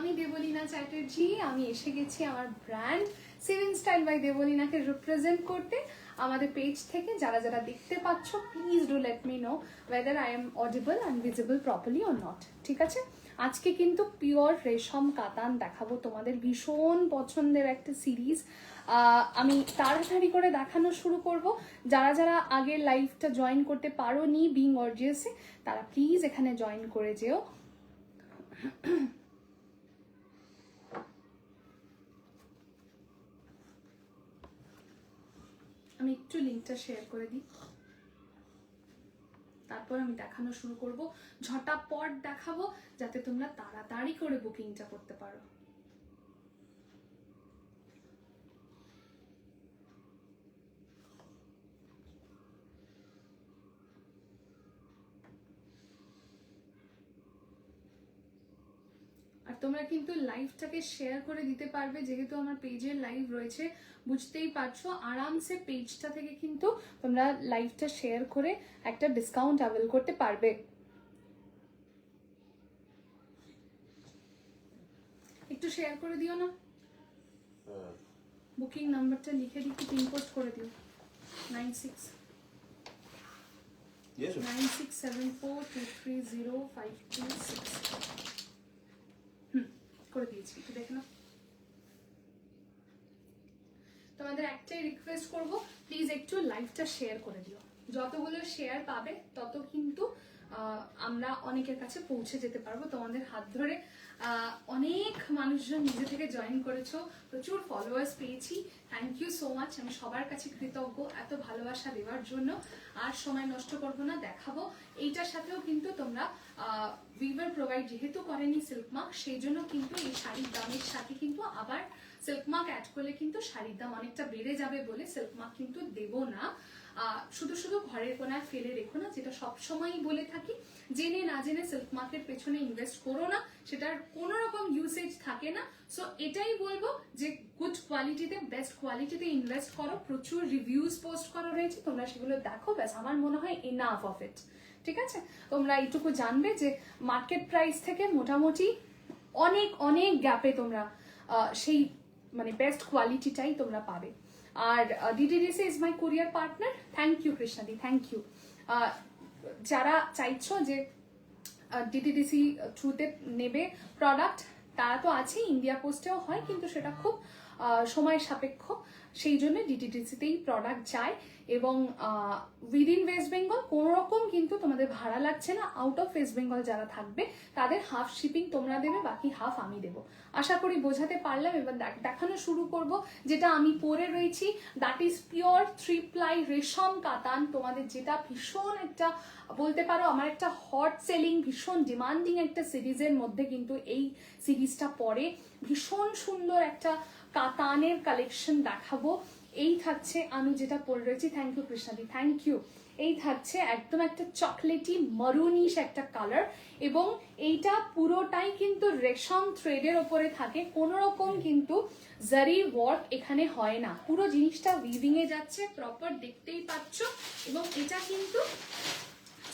আমি দেবলীনা চ্যাটার্জি। আমি এসে গেছি আমার ব্র্যান্ড সেভেন স্টাইল বাই দেবলীনাকে রিপ্রেজেন্ট করতে। আমাদের পেজ থেকে যারা যারা দেখতে পাচ্ছ, please do let me know whether I am audible and visible properly or not. ঠিক আছে, আজকে কিন্তু পিওর রেশম কাতান দেখাবো, তোমাদের ভীষণ পছন্দের একটা সিরিজ। আমি তাড়াতাড়ি করে দেখানো শুরু করব। যারা যারা আগের লাইভটা জয়েন করতে পারো নি বিং অর্জিয়াসে, তারা প্লিজ এখানে জয়েন করে যেও। আমি একটু লিঙ্কটা শেয়ার করে দিই, তারপর আমি দেখানো শুরু করব। ঝটাপট দেখাবো যাতে তোমরা তাড়াতাড়ি করে বুকিংটা করতে পারো। আর তোমরা কিন্তু লাইভটাকে শেয়ার করে দিতে পারবে, যেহেতু আমার পেজের লাইভ রয়েছে, বুঝতেই পারছো। আরামসে পেজটা থেকে কিন্তু তোমরা লাইভটা শেয়ার করে একটা ডিসকাউন্ট অ্যাভেল করতে পারবে। একটু শেয়ার করে দিও না, বুকিং নাম্বারটা লিখে দিই, পিন পোস্ট করে দিও 9674230526। করে দিয়েছি, একটু দেখে নাও। তোমাদের একটাই রিকোয়েস্ট করব, প্লিজ একটু লাইভটা শেয়ার করে দিও। যতগুলো শেয়ার পাবে তত কিন্তু আমরা অনেকের কাছে পৌঁছে যেতে পারবো। তোমাদের হাত ধরে অনেক মানুষজন নিজে থেকে জয়েন করেছো, প্রচুর ফলোয়ার্স পেয়েছি। Thank you so much. আমি সবার কাছে কৃতজ্ঞ এত ভালোবাসা দেওয়ার জন্য। আর সময় নষ্ট করবো না, দেখাবো। এইটার সাথেও কিন্তু তোমরা উইভার প্রোভাইড যেহেতু করেনি সিল্ক মার্ক, সেই জন্য কিন্তু এই শাড়ির দামের সাথে কিন্তু আবার সিল্ক মার্ক অ্যাড করলে কিন্তু শাড়ির দাম অনেকটা বেড়ে যাবে বলে সিল্ক মার্ক কিন্তু দেবো না। শুধু শুধু ঘরের কোনায় ফেলে রেখো না, যেটা সবসময়ই বলে থাকি। জেনে না জেনে সিল্ক মার্কের পেছনে ইনভেস্ট করো না, সেটার কোনো রকম ইউসেজ থাকে না। সো এটাই বলবো যে গুড কোয়ালিটিতে, বেস্ট কোয়ালিটিতে ইনভেস্ট করো। প্রচুর রিভিউজ পোস্ট করা রয়েছে, তোমরা সেগুলো দেখো। ব্যাস, আমার মনে হয় এনাফ অফ ইট। ঠিক আছে, তোমরা এইটুকু জানবে যে মার্কেট প্রাইস থেকে মোটামুটি অনেক অনেক গ্যাপে তোমরা সেই মানে বেস্ট কোয়ালিটিটাই তোমরা পাবে। আর DTDC is my courier partner. Thank you কৃষ্ণাদি, থ্যাংক ইউ। যারা চাইছো যে ডিটিডিসি থ্রুতে নেবে প্রোডাক্ট, তারা তো আছে, ইন্ডিয়া পোস্টেও হয়, কিন্তু সেটা খুব সময় সাপেক্ষ। সেই জন্য ডিটিডিসিতেই প্রোডাক্ট যায়। এবং উইদিন ওয়েস্ট বেঙ্গল কোনো রকম কিন্তু তোমাদের ভাড়া লাগছে না। আউট অফ ওয়েস্ট বেঙ্গল যারা থাকবে তাদের হাফ শিপিং তোমরা দেবে, বাকি হাফ আমি দেবো। আশা করি বোঝাতে পারলাম। এবার দেখানো শুরু করব যেটা আমি পরে রয়েছি। দ্যাট ইজ পিওর 3 প্লাই রেশম কাতান। তোমাদের যেটা ভীষণ একটা বলতে পারো আমার একটা হট সেলিং, ভীষণ ডিমান্ডিং একটা সিরিজের মধ্যে কিন্তু এই সিরিজটা পড়ে। ভীষণ সুন্দর একটা কাতানের কালেকশন দেখাবো। এই থাকছে আমি যেটা পরে রয়েছি। থ্যাংক ইউ কৃষ্ণাদি, থ্যাংক ইউ। এই থাকছে একদম একটা চকলেটি মারুনিশ একটা কালার, এবং এইটা পুরোটাই কিন্তু রেশম থ্রেডের ওপরে থাকে। কোনো রকম কিন্তু জারি ওয়ার্ক এখানে হয় না, পুরো জিনিসটা উইভিং এ যাচ্ছে, প্রপার দেখতেই পাচ্ছ। এবং এটা কিন্তু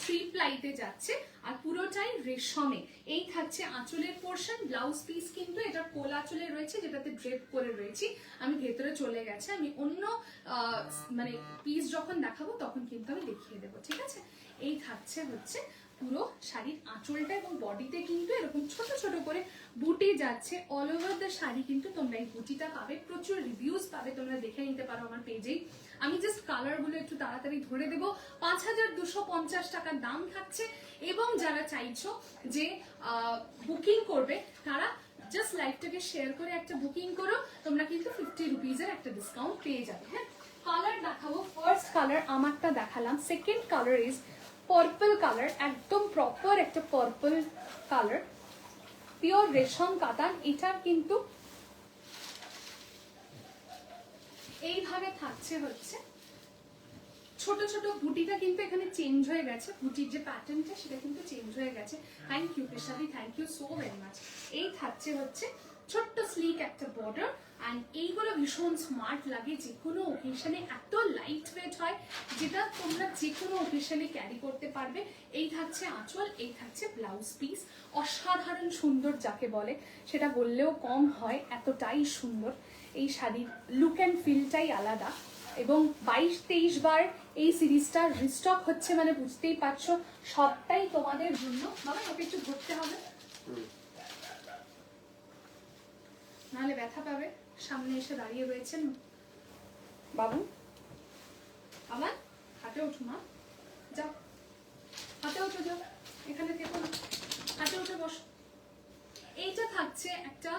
3 প্লাইতে যাচ্ছে আর পুরোটাই রেশমে। এই থাকছে আঁচলের পোর্শন। ব্লাউজ পিস কিন্তু এটা কোল আঁচলে রয়েছে, যেটাতে ড্রেপ করে রয়েছি। আমি ভেতরে চলে গেছে, আমি অন্য মানে পিস যখন দেখাবো তখন কিন্তু আমি দেখিয়ে দেবো। ঠিক আছে, এই থাকছে হচ্ছে পুরো শাড়ির আঁচলটা, এবং বডিতে কিন্তু এরকম ছোট ছোট করে বুটি যাচ্ছে। অল ওভার দ্য শাড়ি কিন্তু তোমরা এই বুটিটা পাবে। প্রচুর রিভিউজ পাবে, তোমরা দেখে নিতে পারো আমার পেজেই। আমি জাস্ট কালার গুলো একটু তাড়াতাড়ি ধরে দেবো। 5250 টাকা দাম থাকছে। এবং যারা চাইছো যে বুকিং করবে, তারা জাস্ট লাইভটাকে শেয়ার করে একটা বুকিং করো, তোমরা কিন্তু 50 রুপিজের একটা ডিসকাউন্ট পেয়ে যাবে। হ্যাঁ, কালার দেখাবো। ফার্স্ট কালার আমারটা দেখালাম। Second colour is purple colour, একদম প্রপার একটা পার্পল কালার, পিওর রেশম কাতান। এটার কিন্তু এইভাবে থাকছে হচ্ছে ছোট ছোট বুটিটা কিন্তু এখানে চেঞ্জ হয়ে গেছে। বুটির যে প্যাটার্নটা সেটা কিন্তু চেঞ্জ হয়ে গেছে। থ্যাংক ইউ কৃষ্ণাদি, thank you so very much. এই থাকছে হচ্ছে ছোট্ট স্লিক একটা বর্ডার, অ্যান্ড এইগুলো ভীষণ স্মার্ট লাগে যে কোনো ওকেশনে, এত লাইট ওয়েট হয় যেটা তোমরা যে কোনো ওকেশনে ক্যারি করতে পারবে। এই থাকছে আঁচল, এই থাকছে ব্লাউজ পিস, অসাধারণ সুন্দর যাকে বলে সেটা বললেও কম হয়, এতটাই সুন্দর। এই শাড়ির লুক অ্যান্ড ফিলটাই আলাদা, এবং 22-23 বার এই সিরিজটা রিস্টক হচ্ছে মানে বুঝতেই পারছো সবটাই তোমাদের জন্য। বাবা ওকে একটু ধরতে হবে নাহলে ব্যথা পাবে। সামনে এসে দাঁড়িয়ে রয়েছেন বাবু। আমার হাতে ওঠো মা, যাও হাতে ওঠো, যাও এখানে দেখো না, হাতে উঠে বসো। এইটা থাকছে একটা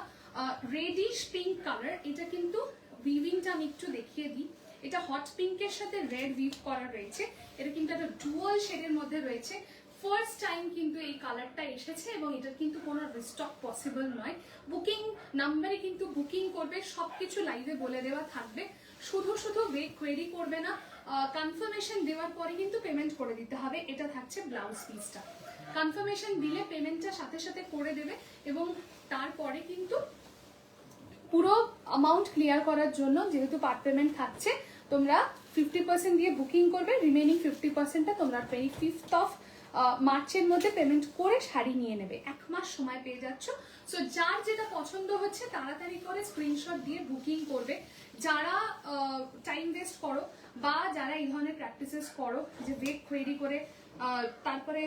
রেডিশ পিঙ্ক কালার, এটা কিন্তু উইভিংটা আমি একটু দেখিয়ে দিই। এটা হট পিঙ্কের সাথে রেড উইভ করা রয়েছে, এটা কিন্তু একটা ডুয়াল শেডের মধ্যে রয়েছে। ফার্স্ট টাইম কিন্তু এই কালারটা এসেছে এবং এটার কিন্তু কোনো রিস্টক পসিবল নয়। বুকিং নাম্বারে কিন্তু বুকিং করবে, সবকিছু লাইভে বলে দেওয়া থাকবে, শুধু শুধু কোয়েরি করবে না, কনফার্মেশন দেওয়ার পরে কিন্তু পেমেন্ট করে দিতে হবে। এটা থাকছে ব্লাউজ পিসটা, কনফার্মেশন দিলে পেমেন্টটা সাথে সাথে করে দেবে এবং তারপরে কিন্তু পুরো অ্যামাউন্ট ক্লিয়ার করার জন্য যেহেতু পার্ট পেমেন্ট থাকছে, তোমরা 50% দিয়ে বুকিং করবে, রিমেনিং 50%টা তোমরা 25 মার্চের মধ্যে পেমেন্ট করে শাড়ি নিয়ে নেবে। 1 মাস সময় পেয়ে যাচ্ছ। সো যার যেটা পছন্দ হচ্ছে তাড়াতাড়ি করে স্ক্রিনশট দিয়ে বুকিং করবে। যারা টাইম ওয়েস্ট করো বা যারা এই ধরনের প্র্যাকটিসেস করো যে ওয়েট কোয়েরি করে তারপরে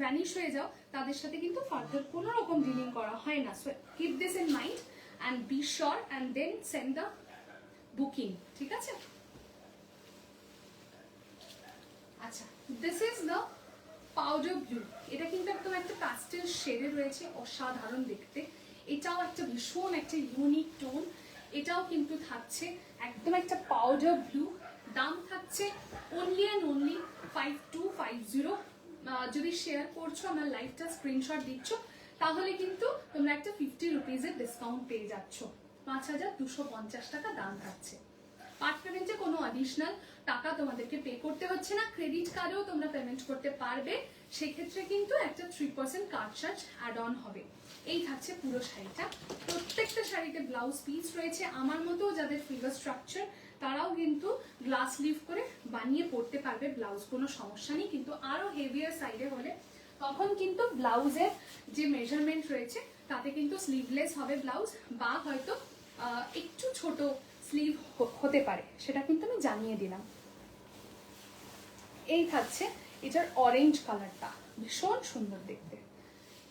ভ্যানিশ হয়ে যাও, তাদের সাথে কিন্তু ফার্দার কোনো রকম ডিলিং করা হয় না। So keep this in mind and be sure and then send the booking, ঠিক আছে? আচ্ছা, this is the powder blue, এটা কিন্তু একদম একটা প্যাস্টেল শেডে রয়েছে, অসাধারণ দেখতে। এটাও একটা ভীষণ একটা ইউনিক টোন, এটাও কিন্তু থাকছে একদম একটা পাউডার ব্লু। দাম থাকছে অনলি অ্যান্ড অনলি 5250। যদি শেয়ার করছো আমার লাইভটা স্ক্রিনশট দিচ্ছ তাহলে কিন্তু তোমরা একটা 50 রুপিজের ডিসকাউন্ট পেয়ে যাচ্ছ। 5250 টাকা দাম থাকছে। পার্ট পেমেন্টে কোনো অ্যাডিশনাল টাকা তোমাদেরকে পে করতে হচ্ছে না, ক্রেডিট কার্ডেও তোমরা পেমেন্ট করতে পারবে, সেক্ষেত্রে কিন্তু একটা 3% কার্ড চার্জ অ্যাড অন হবে। এই থাকছে পুরো শাড়িটা। প্রত্যেকটা শাড়িতে ব্লাউজ পিস রয়েছে। আমার মতো যাদের ফিগার স্ট্রাকচার তারাও কিন্তু গ্লাস লিভ করে বানিয়ে পড়তে পারবে ব্লাউজ, কোনো সমস্যা নেই। কিন্তু আরো হেভিয়ার সাইডে হলে তখন কিন্তু ব্লাউজের যে মেজারমেন্ট রয়েছে তাতে কিন্তু স্লিভলেস হবে ব্লাউজ, বা হয়তো একটু ছোট স্লিভ হতে পারে, সেটা কিন্তু আমি জানিয়ে দিলাম। এই থাকছে এটার অরেঞ্জ কালারটা, ভীষণ সুন্দর দেখতে।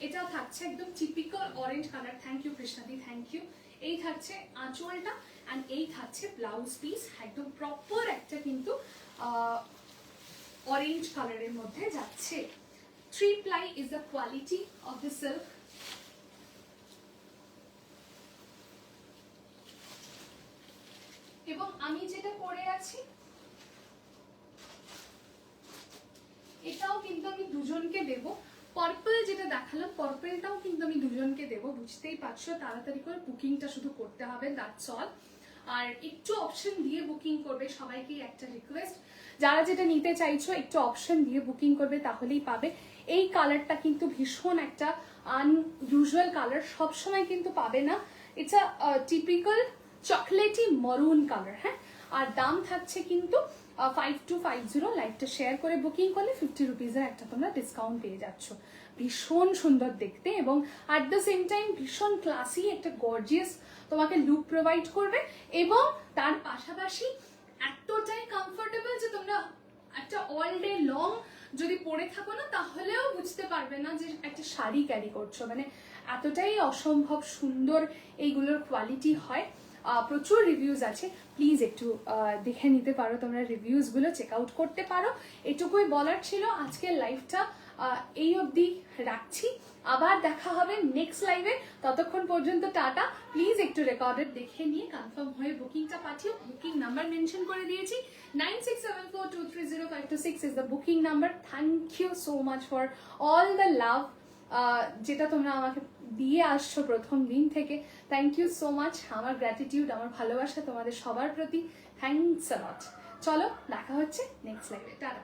এটা থাকছে একদম typical orange colour. Thank you কৃষ্ণাদি, থ্যাংক ইউ। এই থাকছে আঁচলটা অ্যান্ড এই থাকছে ব্লাউজ পিস, একদম প্রপার একটা কিন্তু অরেঞ্জ কালারের মধ্যে যাচ্ছে। 3 ply is the quality of the silk. এবং আমি যেটা পরে আছি এটাও কিন্তু আমি দুজনকে দেব। পার্পল যেটা দেখালাম, পার্পলটাও কিন্তু আমি দুজনকে দেব, বুঝতেই পারছো। তাড়াতাড়ি করে বুকিংটা শুধু করতে হবে, দ্যাটস অল। আর একটু অপশন দিয়ে বুকিং করবে, সবাইকে একটা রিকোয়েস্ট, যারা যেটা নিতে চাইছো একটু অপশন দিয়ে বুকিং করবে, তাহলেই পাবে। এই কালারটা কিন্তু ভীষণ একটা আনইউজুয়াল কালার, সবসময় কিন্তু পাবে না। It's a typical chocolatey maroon colour. হ্যাঁ, আর দাম থাকছে কিন্তু 5250। লাইভটা শেয়ার করে বুকিং করলে 50 রুপিজের একটা তোমরা ডিসকাউন্ট পেয়ে যাচ্ছ। ভীষণ সুন্দর দেখতে এবং অ্যাট দ্য সেম টাইম ভীষণ ক্লাসি একটা গর্জিয়াস তোমাকে লুক প্রোভাইড করবে, এবং তার পাশাপাশি এতটাই কমফোর্টেবল যে তোমরা একটা অল ডে লং যদি পরে থাকো না তাহলেও বুঝতে পারবে না যে একটা শাড়ি ক্যারি করছো। মানে এতটাই অসম্ভব সুন্দর এইগুলোর কোয়ালিটি হয়। প্রচুর রিভিউজ আছে, প্লিজ একটু দেখে নিতে পারো, তোমরা রিভিউজগুলো চেক আউট করতে পারো। এটুকুই বলার ছিল। আজকের লাইভটা এই অবধি রাখছি, আবার দেখা হবে নেক্সট লাইভে। ততক্ষণ পর্যন্ত টাটা। প্লিজ একটু রেকর্ডেড দেখে নিয়ে কনফার্ম হয়ে বুকিংটা পাঠিও। বুকিং নাম্বার মেনশন করে দিয়েছি, 9674230526 is the booking number. Thank you so much for all the love যেটা তোমরা আমাকে দিয়ে আসছো প্রথম দিন থেকে। Thank you so much. আমার গ্র্যাটিটিউড, আমার ভালোবাসা তোমাদের সবার প্রতি। Thanks a lot. চলো দেখা হচ্ছে নেক্সট লাইভে, টাটা।